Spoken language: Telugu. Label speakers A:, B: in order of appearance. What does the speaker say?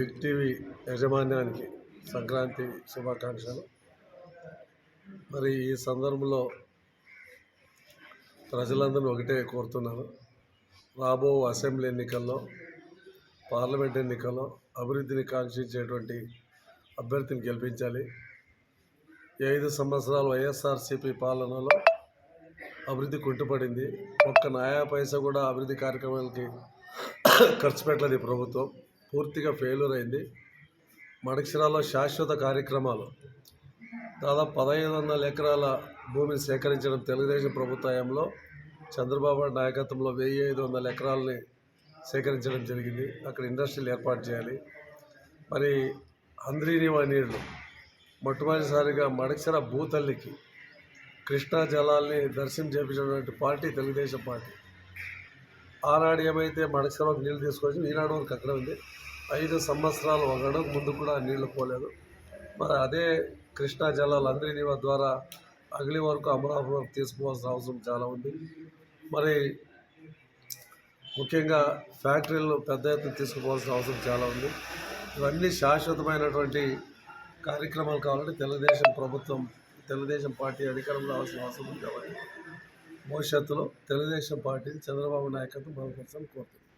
A: బిగ్ టీవీ యాజమాన్యానికి సంక్రాంతి శుభాకాంక్షలు. మరి ఈ సందర్భంలో ప్రజలందరూ ఒకటే కోరుతున్నాను, రాబో అసెంబ్లీ ఎన్నికల్లో, పార్లమెంట్ ఎన్నికల్లో అభివృద్ధిని కాంక్షించేటువంటి అభ్యర్థిని గెలిపించాలి. 5 సంవత్సరాలు వైఎస్ఆర్సీపీ పాలనలో అభివృద్ధి కుంటుపడింది. ఒక్క నయా పైసా కూడా అభివృద్ధి కార్యక్రమాలకి ఖర్చు పెట్టలేదు. ఈ ప్రభుత్వం పూర్తిగా ఫెయిల్యూర్ అయింది. మడక్షరాలో శాశ్వత కార్యక్రమాలు దాదాపు 1500 ఎకరాల భూమిని సేకరించడం తెలుగుదేశం ప్రభుత్వంలో చంద్రబాబు నాయకత్వంలో 1500 ఎకరాలని సేకరించడం జరిగింది. అక్కడ ఇండస్ట్రీలు ఏర్పాటు చేయాలి. మరి అంద్రీనివా నీళ్లు మొట్టమొదటిసారిగా మడక్షర భూతల్లికి కృష్ణా జలాల్ని దర్శనం చేపించినటువంటి పార్టీ తెలుగుదేశం పార్టీ. ఆనాడు ఏమైతే మడక్షరకు నీళ్లు తీసుకొచ్చి ఈనాడు వరకు అక్కడ ఉంది. 5 సంవత్సరాలు ఒక అడుగు ముందు కూడా నీళ్లు పోలేదు. మరి అదే కృష్ణా జలాలు అంద్రీనివా ద్వారా అగలి వరకు అమరావతి వరకు తీసుకోవాల్సిన అవసరం చాలా ఉంది. మరి ముఖ్యంగా ఫ్యాక్టరీలు పెద్ద ఎత్తున తీసుకుపోవాల్సిన అవసరం చాలా ఉంది. ఇవన్నీ శాశ్వతమైనటువంటి కార్యక్రమాలు కావాలంటే తెలుగుదేశం పార్టీ అధికారంలో అవసరం ఉంది. కాబట్టి భవిష్యత్తులో తెలుగుదేశం పార్టీని చంద్రబాబు నాయకత్వం బలపరచాలని కోరుతున్నాను.